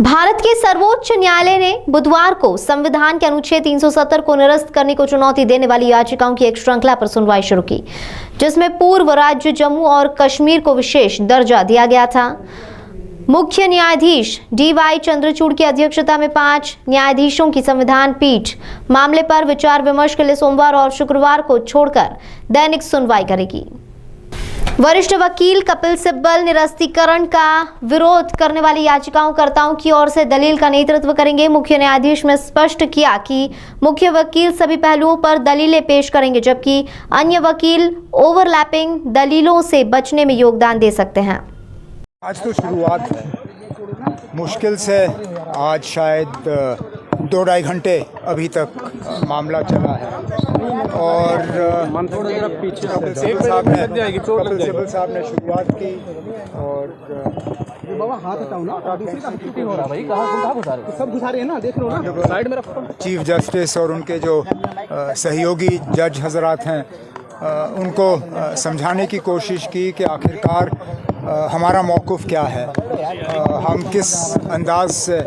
भारत के सर्वोच्च न्यायालय ने बुधवार को संविधान के अनुच्छेद 370 को निरस्त करने को चुनौती देने वाली याचिकाओं की एक श्रृंखला पर सुनवाई शुरू की, जिसमें पूर्व राज्य जम्मू और कश्मीर को विशेष दर्जा दिया गया था। मुख्य न्यायाधीश DY चंद्रचूड़ की अध्यक्षता में 5 न्यायाधीशों की संविधान पीठ मामले पर विचार विमर्श के लिए सोमवार और शुक्रवार को छोड़कर दैनिक सुनवाई करेगी। वरिष्ठ वकील कपिल सिब्बल निरस्तीकरण का विरोध करने वाली याचिकाकर्ताओं की ओर से दलील का नेतृत्व करेंगे। मुख्य न्यायाधीश ने स्पष्ट किया कि मुख्य वकील सभी पहलुओं पर दलीलें पेश करेंगे, जबकि अन्य वकील ओवरलैपिंग दलीलों से बचने में योगदान दे सकते हैं। आज तो शुरुआत है, मुश्किल से आज शायद 2-2.5 घंटे अभी तक मामला चला है और कपिल सिब्बल साहब ने शुरुआत की और चीफ जस्टिस और उनके जो सहयोगी जज हजरात हैं उनको समझाने की कोशिश की कि आखिरकार हमारा मौक़िफ़ क्या है, हम किस अंदाज से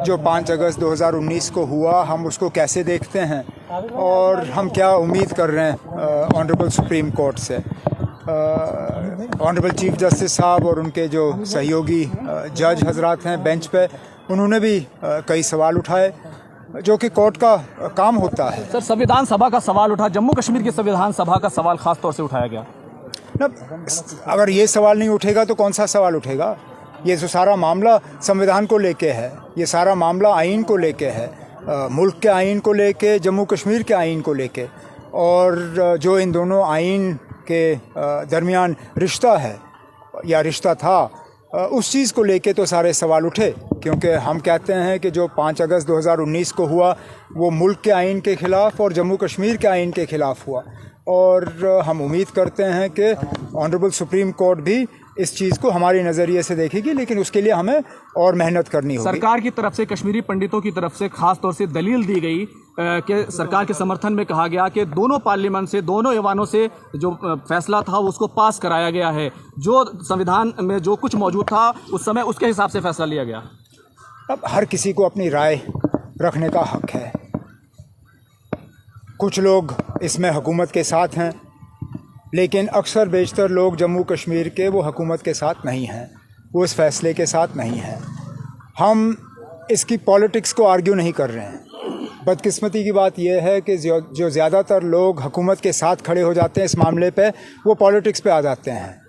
जो 5 अगस्त 2019 को हुआ हम उसको कैसे देखते हैं और हम क्या उम्मीद कर रहे हैं ऑनरेबल सुप्रीम कोर्ट से। ऑनरेबल चीफ जस्टिस साहब और उनके जो सहयोगी जज हजरात हैं बेंच पे, उन्होंने भी कई सवाल उठाए जो कि कोर्ट का काम होता है। सर, संविधान सभा का सवाल उठा, जम्मू कश्मीर की संविधान सभा का सवाल खास तौर से उठाया गया ना। अगर ये सवाल नहीं उठेगा तो कौन सा सवाल उठेगा? ये जो सारा मामला संविधान को लेके है, ये सारा मामला आइन को लेके है, मुल्क के आइन को लेके, जम्मू कश्मीर के आइन को लेके, और जो इन दोनों आइन के दरमियान रिश्ता है या रिश्ता था, उस चीज़ को लेके तो सारे सवाल उठे, क्योंकि हम कहते हैं कि जो 5 अगस्त 2019 को हुआ वो मुल्क के आइन के ख़िलाफ़ और जम्मू कश्मीर के आइन के ख़िलाफ़ हुआ, और हम उम्मीद करते हैं कि ऑनरेबल सुप्रीम कोर्ट भी इस चीज़ को हमारे नज़रिए से देखेगी, लेकिन उसके लिए हमें और मेहनत करनी होगी। सरकार की तरफ से, कश्मीरी पंडितों की तरफ से खास तौर से दलील दी गई कि सरकार के समर्थन में कहा गया कि दोनों पार्लियामेंट से, दोनों ऐवानों से जो फैसला था उसको पास कराया गया है, जो संविधान में जो कुछ मौजूद था उस समय उसके हिसाब से फैसला लिया गया। अब हर किसी को अपनी राय रखने का हक है। कुछ लोग इसमें हुकूमत के साथ हैं, लेकिन अक्सर बेशतर लोग जम्मू कश्मीर के वो हुकूमत के साथ नहीं हैं, वो इस फैसले के साथ नहीं हैं। हम इसकी पॉलिटिक्स को आर्ग्यू नहीं कर रहे हैं। बदकिस्मती की बात यह है कि जो ज़्यादातर लोग हुकूमत के साथ खड़े हो जाते हैं इस मामले पे, वो पॉलिटिक्स पे आ जाते हैं।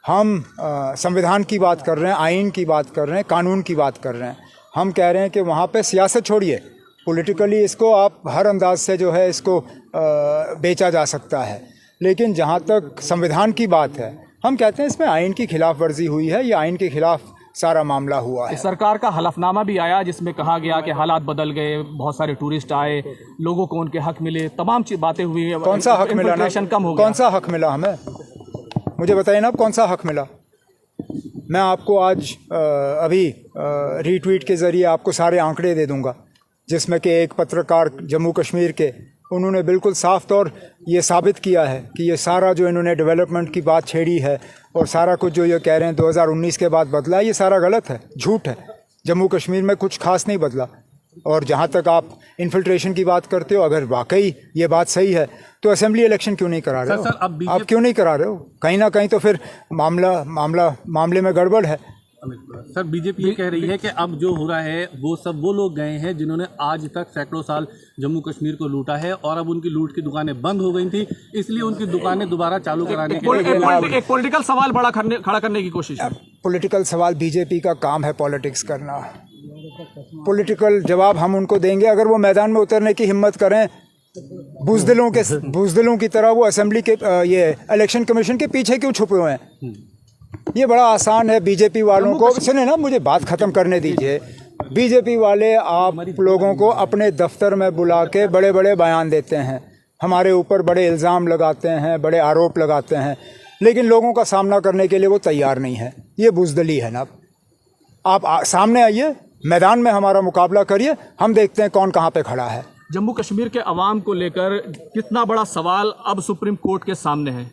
हम संविधान की बात कर रहे हैं, आइन की बात कर रहे हैं, कानून की बात कर रहे हैं। हम कह रहे हैं कि वहाँ पे सियासत छोड़िए, पॉलिटिकली इसको आप हर अंदाज से जो है इसको बेचा जा सकता है, लेकिन जहाँ तक संविधान की बात है हम कहते हैं इसमें आइन की खिलाफ वर्जी हुई है, ये आइन के खिलाफ सारा मामला हुआ है। सरकार का हलफनामा भी आया जिसमें कहा गया कि हालात बदल गए, बहुत सारे टूरिस्ट आए, लोगों को उनके हक मिले, तमाम बातें हुई। कौन सा हक मिला ना? कम हो गया। कौन सा हक मिला हमें? मुझे बताइए ना, कौन सा हक मिला? मैं आपको आज अभी रीट्वीट के ज़रिए आपको सारे आंकड़े दे दूंगा, जिसमें कि एक पत्रकार जम्मू कश्मीर के, उन्होंने बिल्कुल साफ तौर ये साबित किया है कि ये सारा जो इन्होंने डेवलपमेंट की बात छेड़ी है और सारा कुछ जो ये कह रहे हैं 2019 के बाद बदला, ये सारा गलत है, झूठ है। जम्मू कश्मीर में कुछ खास नहीं बदला। और जहाँ तक आप इन्फिल्ट्रेशन की बात करते हो, अगर वाकई ये बात सही है तो असेंबली इलेक्शन क्यों नहीं करा रहे हो? आप क्यों नहीं करा रहे हो? कहीं ना कहीं तो फिर मामले में गड़बड़ है। सर, बीजेपी ये कह रही है कि अब जो हो रहा है वो सब वो लोग गए हैं जिन्होंने आज तक सैकड़ों साल जम्मू कश्मीर को लूटा है, और अब उनकी लूट की दुकानें बंद हो गई थी, इसलिए उनकी दुकानें दोबारा चालू कराने के लिए एक पॉलिटिकल सवाल खड़ा करने की कोशिश है। पॉलिटिकल सवाल, बीजेपी का काम है पॉलिटिक्स करना। पॉलिटिकल जवाब हम उनको देंगे अगर वो मैदान में उतरने की हिम्मत करें। बुज़दिलों की तरह वो असेंबली के ये इलेक्शन कमीशन के पीछे क्यों छुपे हुए हैं? ये बड़ा आसान है बीजेपी वालों को। सुने ना, मुझे बात ख़त्म करने दीजिए। बीजेपी वाले आप लोगों को अपने दफ्तर में बुला के बड़े बड़े बयान देते हैं, हमारे ऊपर बड़े इल्ज़ाम लगाते हैं, बड़े आरोप लगाते हैं, लेकिन लोगों का सामना करने के लिए वो तैयार नहीं है। ये बुज़दिली है ना। आप सामने आइए, मैदान में हमारा मुकाबला करिए, हम देखते हैं कौन कहाँ पे खड़ा है। जम्मू कश्मीर के अवाम को लेकर कितना बड़ा सवाल अब सुप्रीम कोर्ट के सामने है?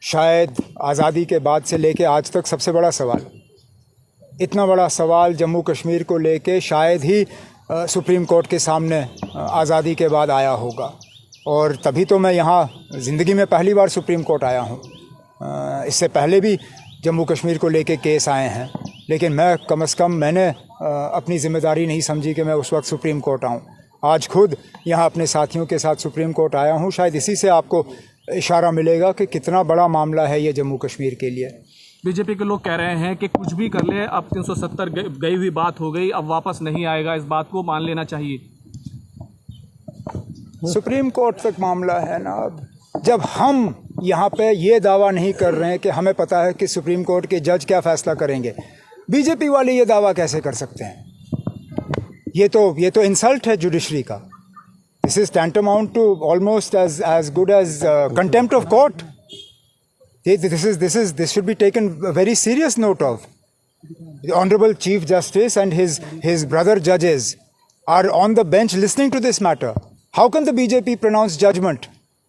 शायद आज़ादी के बाद से लेके आज तक सबसे बड़ा सवाल। इतना बड़ा सवाल जम्मू कश्मीर को लेके शायद ही सुप्रीम कोर्ट के सामने आज़ादी के बाद आया होगा, और तभी तो मैं यहाँ ज़िंदगी में पहली बार सुप्रीम कोर्ट आया हूँ। इससे पहले भी जम्मू कश्मीर को लेके केस आए हैं, लेकिन मैं कम से कम मैंने अपनी ज़िम्मेदारी नहीं समझी कि मैं उस वक्त सुप्रीम कोर्ट आऊँ। आज खुद यहाँ अपने साथियों के साथ सुप्रीम कोर्ट आया हूँ। शायद इसी से आपको इशारा मिलेगा कि कितना बड़ा मामला है ये जम्मू कश्मीर के लिए। बीजेपी के लोग कह रहे हैं कि कुछ भी कर ले, अब 370 गई हुई बात हो गई, अब वापस नहीं आएगा, इस बात को मान लेना चाहिए। सुप्रीम कोर्ट तक मामला है ना। अब जब हम यहाँ पे ये दावा नहीं कर रहे हैं कि हमें पता है कि सुप्रीम कोर्ट के जज क्या फैसला करेंगे, बीजेपी वाले ये दावा कैसे कर सकते हैं? ये तो इंसल्ट है जुडिशरी का। This is tantamount to almost as good as contempt of court. This should be taken a very serious note of. The Honorable Chief Justice and his brother judges are on the bench listening to this matter. How can the BJP pronounce judgment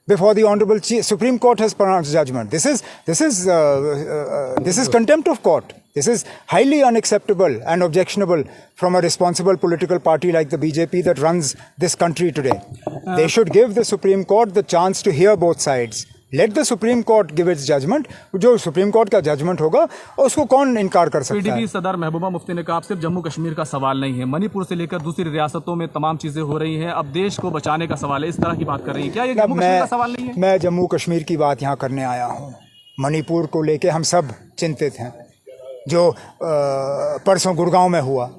before the Honorable Supreme Court has pronounced judgment? This is contempt of court. This is highly unacceptable and objectionable from a responsible political party like the BJP that runs this country today. They should give the Supreme Court the chance to hear both sides. Let the Supreme Court give its judgment. जो Supreme Court का judgment होगा उसको कौन इनकार कर सकता है? PDP सदर महबूबा मुफ्ती ने कहा, अब सिर्फ जम्मू कश्मीर का सवाल नहीं है, मणिपुर से लेकर दूसरी रियासतों में तमाम चीजें हो रही हैं, अब देश को बचाने का सवाल है, इस तरह की बात कर रही है। क्या ये जम्मू कश्मीर का सवाल नहीं है? मैं जम्मू कश्मीर की बात यहाँ करने आया हूँ। मणिपुर को लेके हम सब चिंतित हैं। जो परसों गुड़गांव में हुआ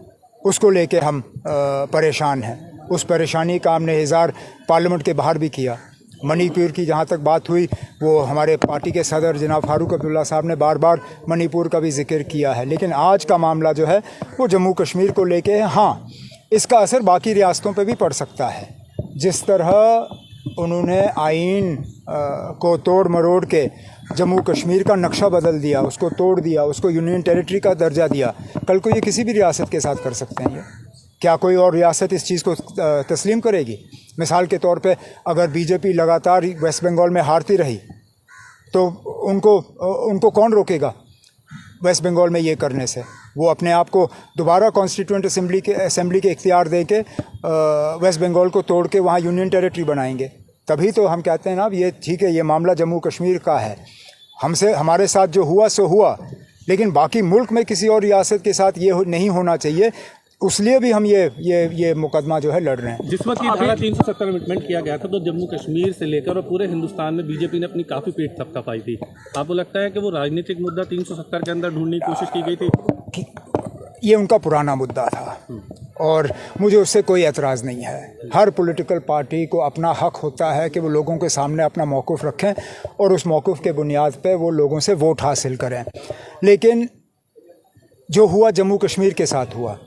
उसको लेके हम परेशान हैं। उस परेशानी का हमने इज़हार पार्लियामेंट के बाहर भी किया। मणिपुर की जहाँ तक बात हुई, वो हमारे पार्टी के सदर जनाब फारूक अब्दुल्ला साहब ने बार बार मणिपुर का भी जिक्र किया है। लेकिन आज का मामला जो है वो जम्मू कश्मीर को लेके है। हाँ, इसका असर बाकी रियासतों पे भी पड़ सकता है। जिस तरह उन्होंने आइन को तोड़ मरोड़ के जम्मू कश्मीर का नक्शा बदल दिया, उसको तोड़ दिया, उसको यूनियन टेरिटरी का दर्जा दिया, कल को ये किसी भी रियासत के साथ कर सकते हैं। ये क्या कोई और रियासत इस चीज़ को तस्लीम करेगी? मिसाल के तौर पे अगर बीजेपी लगातार वेस्ट बंगाल में हारती रही तो उनको कौन रोकेगा वेस्ट बंगाल में ये करने से? वो अपने आप को दोबारा कॉन्स्टिट्यूंट असेंबली के इख्तियार दे के वेस्ट बंगाल को तोड़ के वहाँ यूनियन टेरिटरी बनाएंगे। तभी तो हम कहते हैं ना, ये ठीक है, ये मामला जम्मू कश्मीर का है, हमारे साथ जो हुआ सो हुआ, लेकिन बाकी मुल्क में किसी और रियासत के साथ ये नहीं होना चाहिए। उसलिए भी हम ये मुकदमा जो है लड़ रहे हैं। जिस वक्त ये धारा 370 अमेंडमेंट किया गया था तो जम्मू कश्मीर से लेकर और पूरे हिंदुस्तान में बीजेपी ने अपनी काफ़ी पेट थपथपाई थी। आपको लगता है कि वो राजनीतिक मुद्दा 370 के अंदर ढूंढने की कोशिश की गई थी? ये उनका पुराना मुद्दा था और मुझे उससे कोई एतराज़ नहीं है। हर पॉलिटिकल पार्टी को अपना हक होता है कि वो लोगों के सामने अपना मौक़िफ़ रखें और उस मौक़िफ़ के बुनियाद पे वो लोगों से वोट हासिल करें। लेकिन जो हुआ जम्मू कश्मीर के साथ हुआ,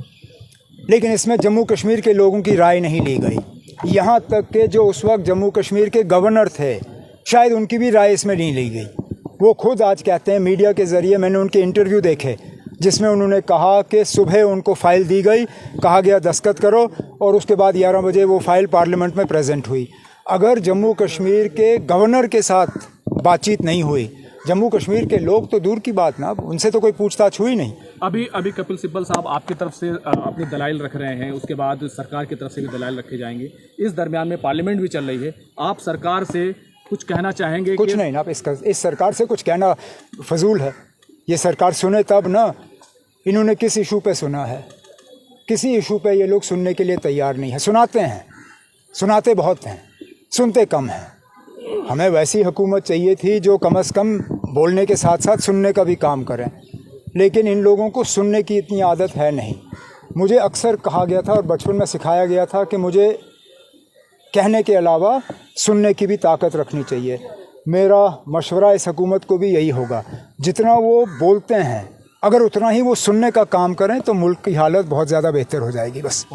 लेकिन इसमें जम्मू कश्मीर के लोगों की राय नहीं ली गई। यहाँ तक कि जो उस वक्त जम्मू कश्मीर के गवर्नर थे, शायद उनकी भी राय इसमें नहीं ली गई। वो खुद आज कहते हैं, मीडिया के ज़रिए मैंने उनके इंटरव्यू देखे जिसमें उन्होंने कहा कि सुबह उनको फ़ाइल दी गई, कहा गया दस्तखत करो, और उसके बाद 11 बजे वो फ़ाइल पार्लियामेंट में प्रेजेंट हुई। अगर जम्मू कश्मीर के गवर्नर के साथ बातचीत नहीं हुई, जम्मू कश्मीर के लोग तो दूर की बात ना, उनसे तो कोई पूछताछ हुई नहीं। अभी कपिल सिब्बल साहब आपकी तरफ से अपनी दलाइल रख रहे हैं, उसके बाद सरकार की तरफ से भी दलाइल रखे जाएंगे। इस दरमियान में पार्लियामेंट भी चल रही है, आप सरकार से कुछ कहना चाहेंगे? कुछ नहीं ना, इस सरकार से कुछ कहना फजूल है। ये सरकार सुने तब ना। इन्होंने किस इशू पे सुना है? किसी इशू पे ये लोग सुनने के लिए तैयार नहीं है। सुनाते हैं, सुनाते बहुत हैं, सुनते कम हैं। हमें वैसी हुकूमत चाहिए थी जो कम से कम बोलने के साथ साथ सुनने का भी काम करें, लेकिन इन लोगों को सुनने की इतनी आदत है नहीं। मुझे अक्सर कहा गया था और बचपन में सिखाया गया था कि मुझे कहने के अलावा सुनने की भी ताकत रखनी चाहिए। मेरा मशवरा इस हुकूमत को भी यही होगा, जितना वो बोलते हैं अगर उतना ही वो सुनने का काम करें तो मुल्क की हालत बहुत ज़्यादा बेहतर हो जाएगी। बस।